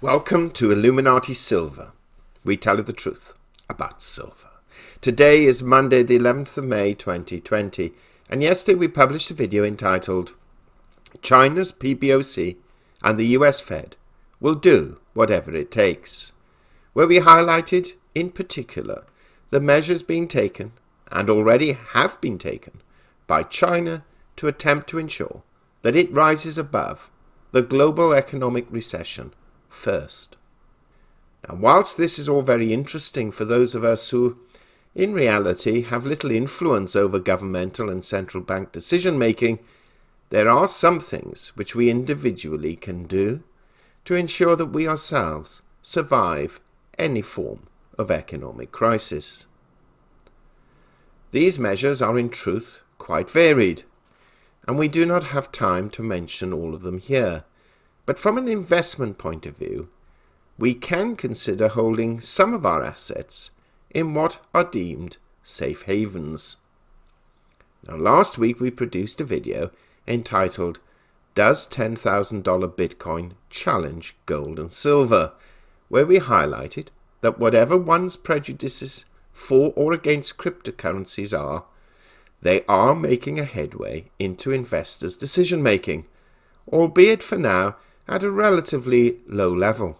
Welcome to Illuminati Silver. We tell you the truth about silver. Today is Monday the 11th of May 2020, and yesterday we published a video entitled China's PBOC and the US Fed will do whatever it takes, where we highlighted in particular the measures being taken and already have been taken by China to attempt to ensure that it rises above the global economic recession first. Now, whilst this is all very interesting for those of us who, in reality, have little influence over governmental and central bank decision-making, there are some things which we individually can do to ensure that we ourselves survive any form of economic crisis. These measures are in truth quite varied, and we do not have time to mention all of them here. But from an investment point of view, we can consider holding some of our assets in what are deemed safe havens. Now, last week we produced a video entitled, Does $10,000 Bitcoin Challenge Gold and Silver?, where we highlighted that whatever one's prejudices for or against cryptocurrencies are, they are making a headway into investors' decision-making, albeit for now at a relatively low level.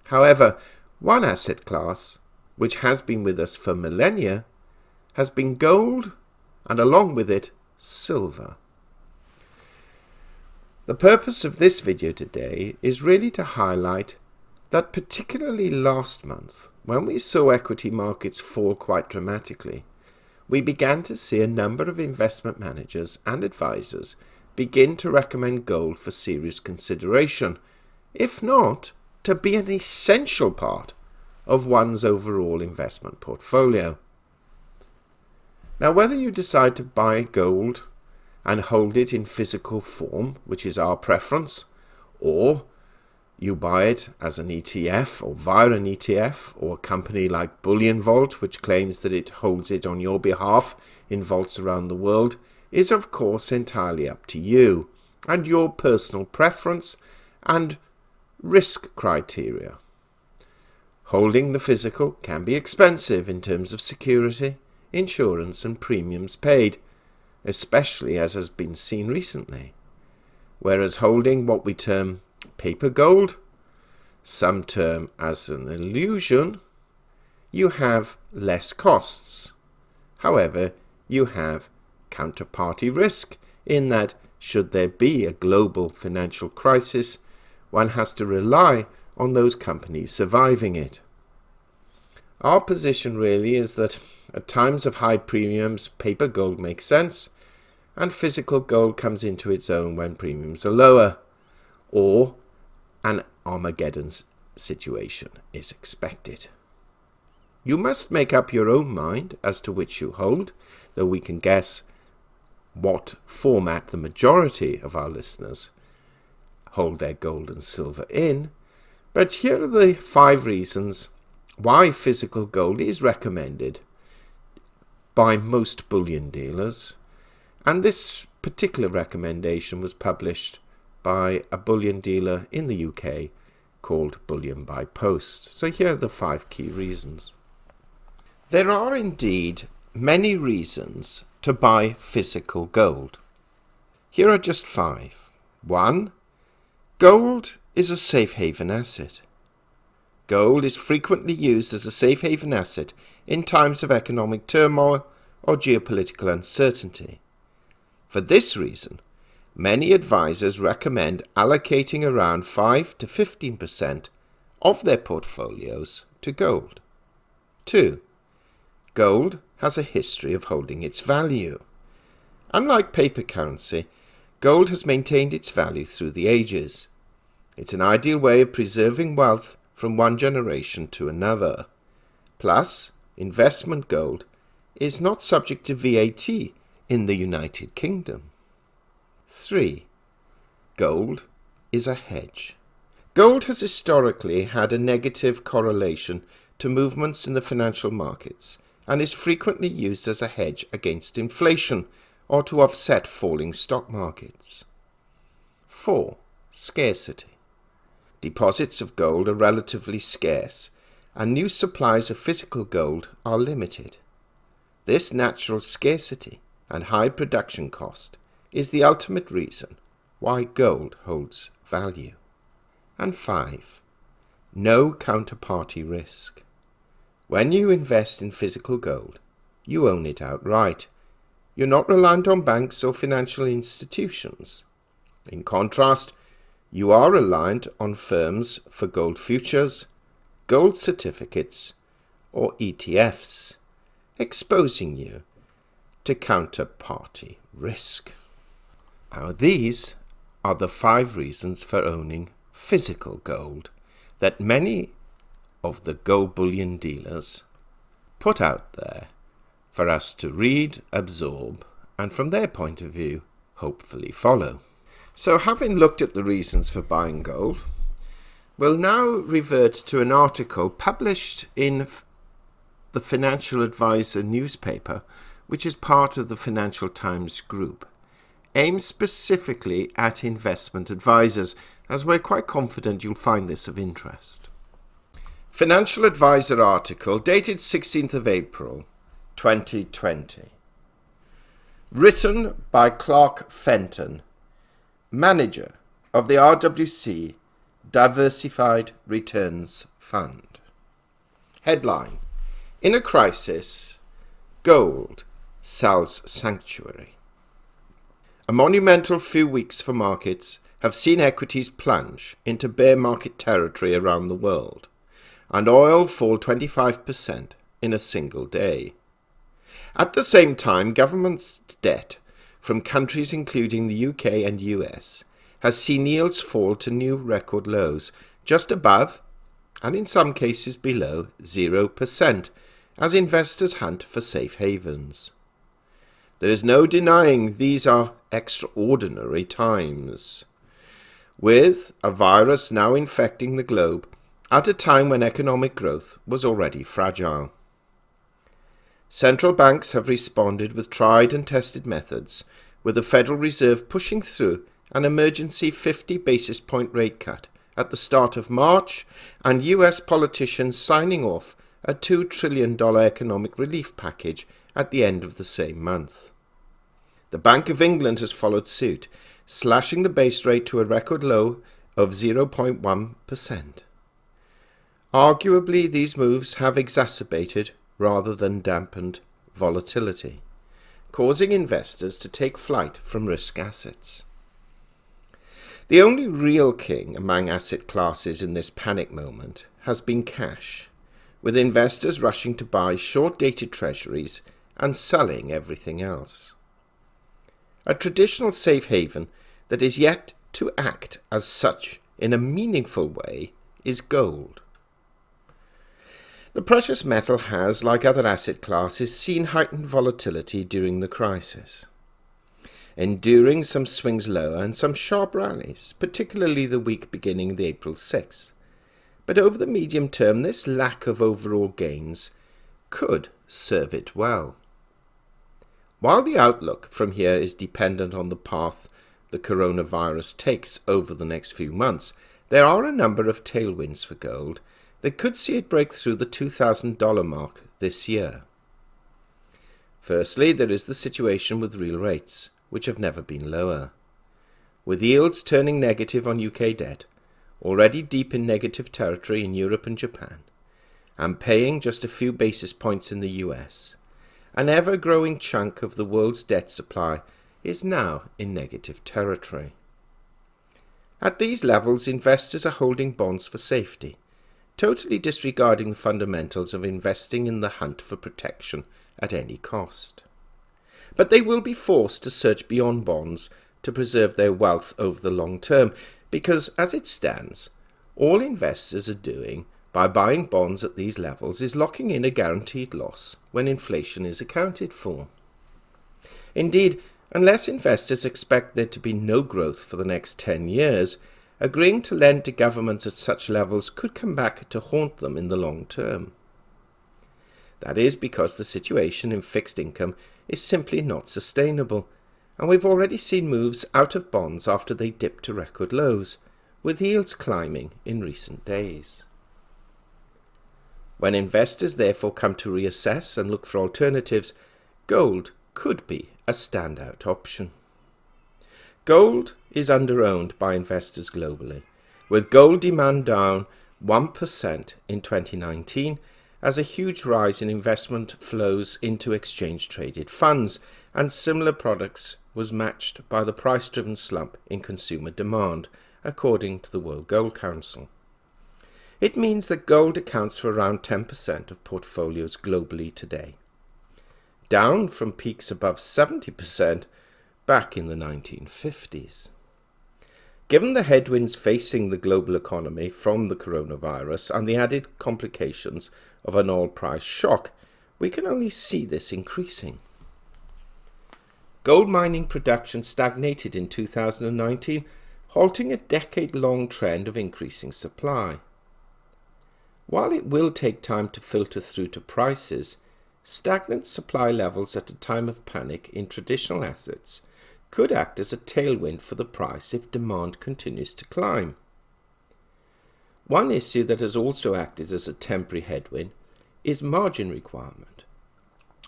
However, one asset class, which has been with us for millennia, has been gold and along with it, silver. The purpose of this video today is really to highlight that particularly last month, when we saw equity markets fall quite dramatically, we began to see a number of investment managers and advisors begin to recommend gold for serious consideration, if not to be an essential part of one's overall investment portfolio. Now, whether you decide to buy gold and hold it in physical form, which is our preference, or you buy it as an ETF or via an ETF or a company like Bullion Vault, which claims that it holds it on your behalf in vaults around the world, is of course entirely up to you and your personal preference and risk criteria. Holding the physical can be expensive in terms of security, insurance and premiums paid, especially as has been seen recently, whereas holding what we term paper gold, some term as an illusion, you have less costs. However, you have counterparty risk in that should there be a global financial crisis, one has to rely on those companies surviving it. Our position really is that at times of high premiums, paper gold makes sense, and physical gold comes into its own when premiums are lower, or an Armageddon situation is expected. You must make up your own mind as to which you hold, though we can guess what format the majority of our listeners hold their gold and silver in. But here are the 5 reasons why physical gold is recommended by most bullion dealers. And this particular recommendation was published by a bullion dealer in the UK called Bullion by Post. So here are the 5 key reasons. There are indeed many reasons to buy physical gold. Here are just 5. 1. Gold is a safe haven asset. Gold is frequently used as a safe haven asset in times of economic turmoil or geopolitical uncertainty. For this reason, many advisors recommend allocating around 5 to 15% of their portfolios to gold. 2. Gold has a history of holding its value. Unlike paper currency, gold has maintained its value through the ages. It's an ideal way of preserving wealth from one generation to another. Plus, investment gold is not subject to VAT in the United Kingdom. 3. Gold is a hedge. Gold has historically had a negative correlation to movements in the financial markets and is frequently used as a hedge against inflation or to offset falling stock markets. 4. Scarcity. Deposits of gold are relatively scarce, and new supplies of physical gold are limited. This natural scarcity and high production cost is the ultimate reason why gold holds value. And 5. No counterparty risk. When you invest in physical gold, you own it outright. You're not reliant on banks or financial institutions. In contrast, you are reliant on firms for gold futures, gold certificates, or ETFs, exposing you to counterparty risk. Now, these are the 5 reasons for owning physical gold that many of the gold bullion dealers put out there for us to read, absorb, and from their point of view, hopefully follow. So having looked at the reasons for buying gold, we'll now revert to an article published in the Financial Advisor newspaper, which is part of the Financial Times group, aimed specifically at investment advisors, as we're quite confident you'll find this of interest. Financial Advisor article dated 16th of April 2020. Written by Clark Fenton, Manager of the RWC Diversified Returns Fund. Headline: In a crisis, gold sells sanctuary. A monumental few weeks for markets have seen equities plunge into bear market territory around the world, and oil fall 25% in a single day. At the same time, government debt from countries including the UK and US has seen yields fall to new record lows, just above, and in some cases below, 0%, as investors hunt for safe havens. There is no denying these are extraordinary times, with a virus now infecting the globe at a time when economic growth was already fragile. Central banks have responded with tried and tested methods, with the Federal Reserve pushing through an emergency 50 basis point rate cut at the start of March, and US politicians signing off a $2 trillion economic relief package at the end of the same month. The Bank of England has followed suit, slashing the base rate to a record low of 0.1%. Arguably, these moves have exacerbated rather than dampened volatility, causing investors to take flight from risk assets. The only real king among asset classes in this panic moment has been cash, with investors rushing to buy short-dated treasuries and selling everything else. A traditional safe haven that is yet to act as such in a meaningful way is gold. The precious metal has, like other asset classes, seen heightened volatility during the crisis, enduring some swings lower and some sharp rallies, particularly the week beginning the April 6th. But over the medium term, this lack of overall gains could serve it well. While the outlook from here is dependent on the path the coronavirus takes over the next few months, there are a number of tailwinds for gold that could see it break through the $2,000 mark this year. Firstly, there is the situation with real rates, which have never been lower. With yields turning negative on UK debt, already deep in negative territory in Europe and Japan, and paying just a few basis points in the US, an ever-growing chunk of the world's debt supply is now in negative territory. At these levels, investors are holding bonds for safety, totally disregarding the fundamentals of investing in the hunt for protection at any cost. But they will be forced to search beyond bonds to preserve their wealth over the long term, because as it stands, all investors are doing by buying bonds at these levels is locking in a guaranteed loss when inflation is accounted for. Indeed, unless investors expect there to be no growth for the next 10 years, agreeing to lend to governments at such levels could come back to haunt them in the long term. That is because the situation in fixed income is simply not sustainable, and we've already seen moves out of bonds after they dipped to record lows, with yields climbing in recent days. When investors therefore come to reassess and look for alternatives, gold could be a standout option. Gold is underowned by investors globally, with gold demand down 1% in 2019 as a huge rise in investment flows into exchange-traded funds and similar products was matched by the price-driven slump in consumer demand, according to the World Gold Council. It means that gold accounts for around 10% of portfolios globally today, down from peaks above 70% back in the 1950s. Given the headwinds facing the global economy from the coronavirus and the added complications of an oil price shock, we can only see this increasing. Gold mining production stagnated in 2019, halting a decade-long trend of increasing supply. While it will take time to filter through to prices, stagnant supply levels at a time of panic in traditional assets could act as a tailwind for the price if demand continues to climb. One issue that has also acted as a temporary headwind is margin requirement,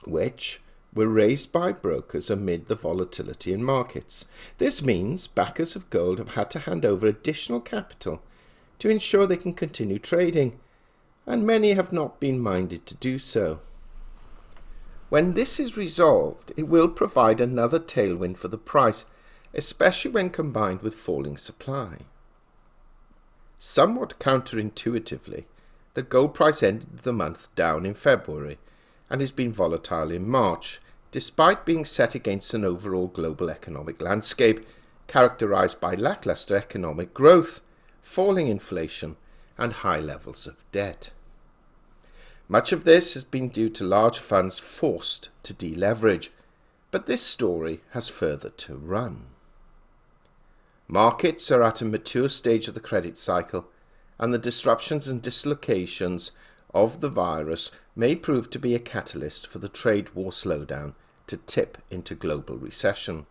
which were raised by brokers amid the volatility in markets. This means backers of gold have had to hand over additional capital to ensure they can continue trading, and many have not been minded to do so. When this is resolved, it will provide another tailwind for the price, especially when combined with falling supply. Somewhat counterintuitively, the gold price ended the month down in February and has been volatile in March, despite being set against an overall global economic landscape characterized by lackluster economic growth, falling inflation, and high levels of debt. Much of this has been due to large funds forced to deleverage, but this story has further to run. Markets are at a mature stage of the credit cycle, and the disruptions and dislocations of the virus may prove to be a catalyst for the trade war slowdown to tip into global recession.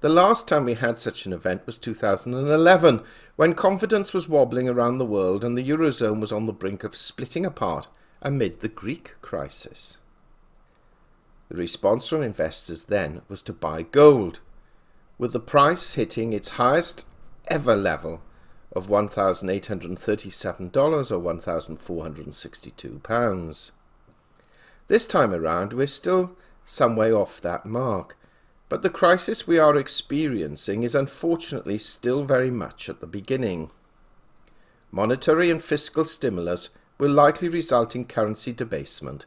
The last time we had such an event was 2011, when confidence was wobbling around the world and the Eurozone was on the brink of splitting apart amid the Greek crisis. The response from investors then was to buy gold, with the price hitting its highest ever level of $1,837 or £1,462. This time around, we're still some way off that mark, but the crisis we are experiencing is unfortunately still very much at the beginning. Monetary and fiscal stimulus will likely result in currency debasement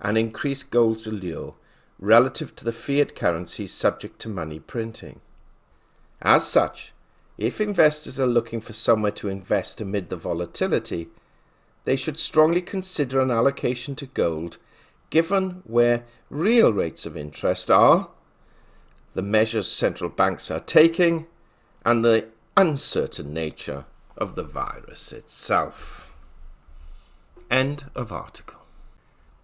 and increase gold's allure relative to the fiat currencies subject to money printing. As such, if investors are looking for somewhere to invest amid the volatility, they should strongly consider an allocation to gold, given where real rates of interest are, the measures central banks are taking, and the uncertain nature of the virus itself. End of article.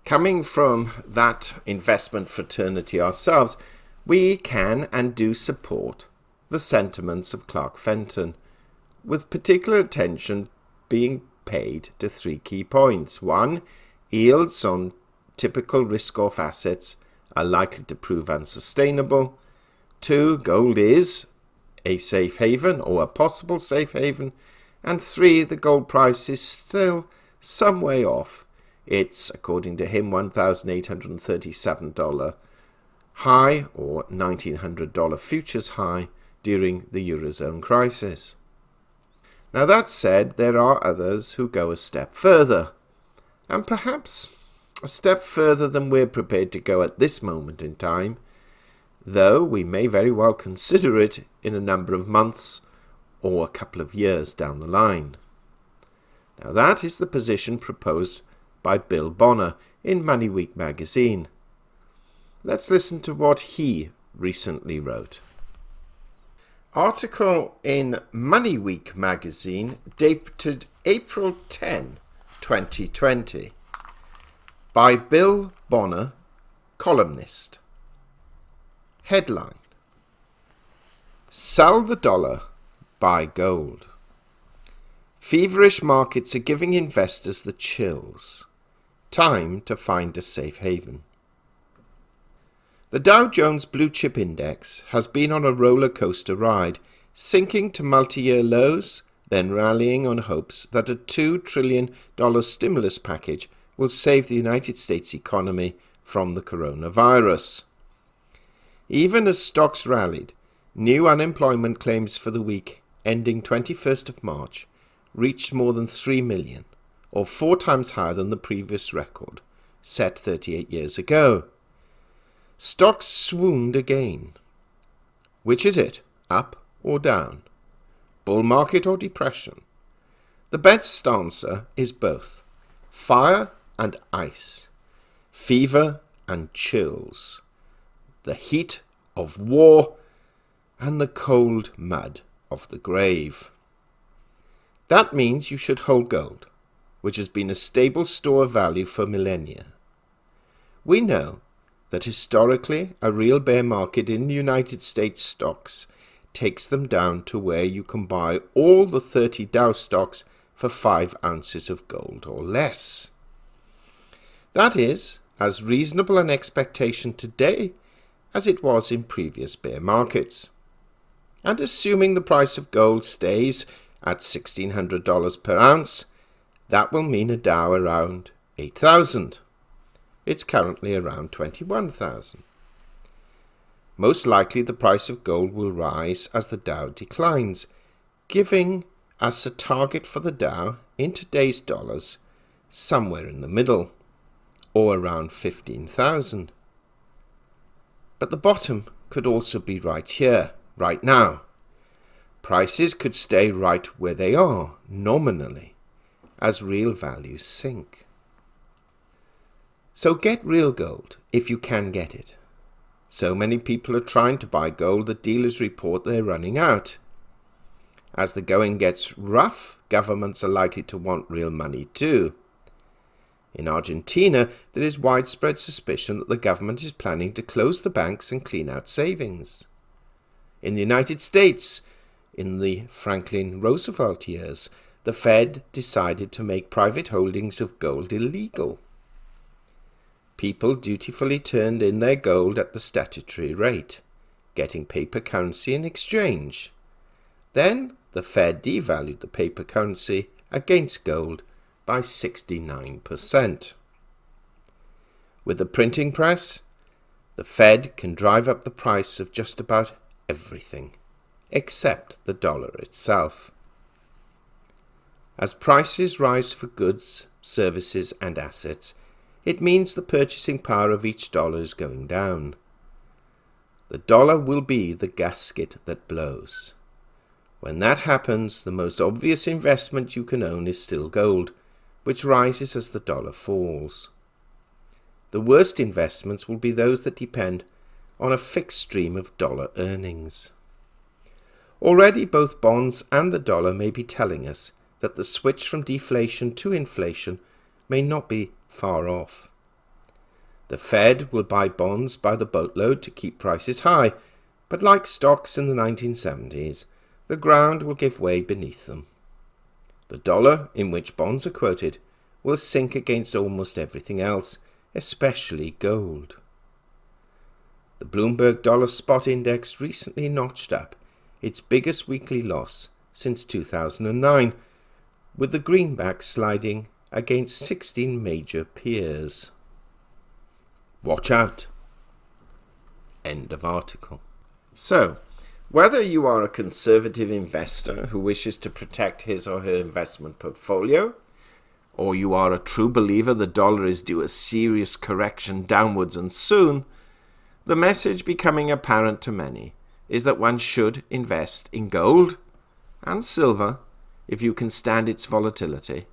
Coming from that investment fraternity ourselves, we can and do support the sentiments of Clark Fenton, with particular attention being paid to three key points. 1. Yields on typical risk-off assets are likely to prove unsustainable. 2. Gold is a safe haven or a possible safe haven. And 3. The gold price is still some way off its, according to him, $1,837 high or $1,900 futures high during the Eurozone crisis. Now that said, there are others who go a step further, and perhaps a step further than we're prepared to go at this moment in time, though we may very well consider it in a number of months or a couple of years down the line. Now that is the position proposed by Bill Bonner in Money Week magazine. Let's listen to what he recently wrote. Article in Money Week magazine dated April 10, 2020 by Bill Bonner, columnist. Headline: Sell the dollar, buy gold. Feverish markets are giving investors the chills. Time to find a safe haven. The Dow Jones Blue Chip Index has been on a roller coaster ride, sinking to multi-year lows, then rallying on hopes that a $2 trillion stimulus package will save the United States economy from the coronavirus. Even as stocks rallied, new unemployment claims for the week ending 21st of March reached more than 3 million, or 4 times higher than the previous record, set 38 years ago. Stocks swooned again. Which is it, up or down? Bull market or depression? The best answer is both. Fire and ice. Fever and chills. The heat of war and the cold mud of the grave. That means you should hold gold, which has been a stable store of value for millennia. We know that historically a real bear market in the United States stocks takes them down to where you can buy all the 30 Dow stocks for 5 ounces of gold or less. That is as reasonable an expectation today as it was in previous bear markets. And assuming the price of gold stays at $1,600 per ounce, that will mean a Dow around 8,000. It's currently around 21,000. Most likely the price of gold will rise as the Dow declines, giving us a target for the Dow in today's dollars somewhere in the middle, or around 15,000. But the bottom could also be right here, right now. Prices could stay right where they are, nominally, as real values sink. So get real gold if you can get it. So many people are trying to buy gold that dealers report they're running out. As the going gets rough, governments are likely to want real money too. In Argentina, there is widespread suspicion that the government is planning to close the banks and clean out savings. In the United States, in the Franklin Roosevelt years, the Fed decided to make private holdings of gold illegal. People dutifully turned in their gold at the statutory rate, getting paper currency in exchange. Then the Fed devalued the paper currency against gold by 69%. With the printing press, the Fed can drive up the price of just about everything, except the dollar itself. As prices rise for goods, services, and assets, it means the purchasing power of each dollar is going down. The dollar will be the gasket that blows. When that happens, the most obvious investment you can own is still gold, which rises as the dollar falls. The worst investments will be those that depend on a fixed stream of dollar earnings. Already both bonds and the dollar may be telling us that the switch from deflation to inflation may not be far off. The Fed will buy bonds by the boatload to keep prices high, but like stocks in the 1970s, the ground will give way beneath them. The dollar, in which bonds are quoted, will sink against almost everything else, especially gold. The Bloomberg Dollar Spot Index recently notched up its biggest weekly loss since 2009, with the greenback sliding against 16 major peers. Watch out. End of article. So, whether you are a conservative investor who wishes to protect his or her investment portfolio, or you are a true believer the dollar is due a serious correction downwards and soon, the message becoming apparent to many is that one should invest in gold and silver if you can stand its volatility,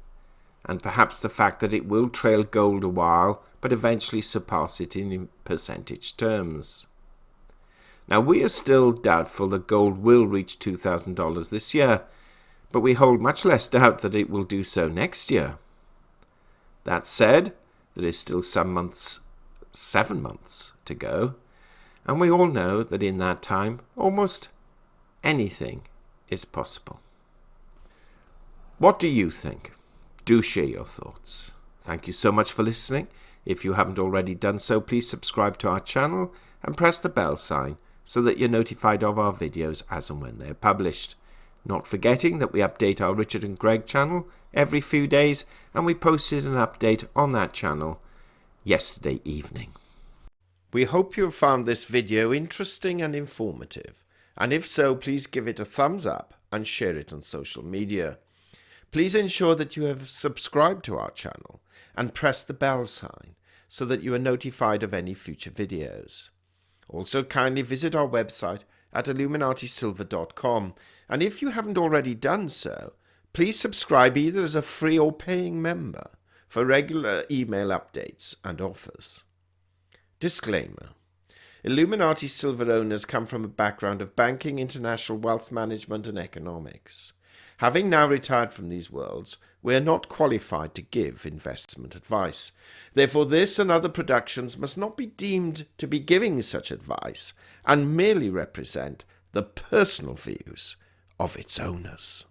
and perhaps the fact that it will trail gold a while but eventually surpass it in percentage terms. Now, we are still doubtful that gold will reach $2,000 this year, but we hold much less doubt that it will do so next year. That said, there is still 7 months to go, and we all know that in that time, almost anything is possible. What do you think? Do share your thoughts. Thank you so much for listening. If you haven't already done so, please subscribe to our channel and press the bell sign so that you're notified of our videos as and when they're published. Not forgetting that we update our Richard and Greg channel every few days, and we posted an update on that channel yesterday evening. We hope you have found this video interesting and informative, and if so, please give it a thumbs up and share it on social media. Please ensure that you have subscribed to our channel and press the bell sign so that you are notified of any future videos. Also, kindly visit our website at illuminatisilver.com, and if you haven't already done so, please subscribe either as a free or paying member for regular email updates and offers. Disclaimer: Illuminati Silver owners come from a background of banking, international wealth management and economics. Having now retired from these worlds, we are not qualified to give investment advice. Therefore, this and other productions must not be deemed to be giving such advice and merely represent the personal views of its owners.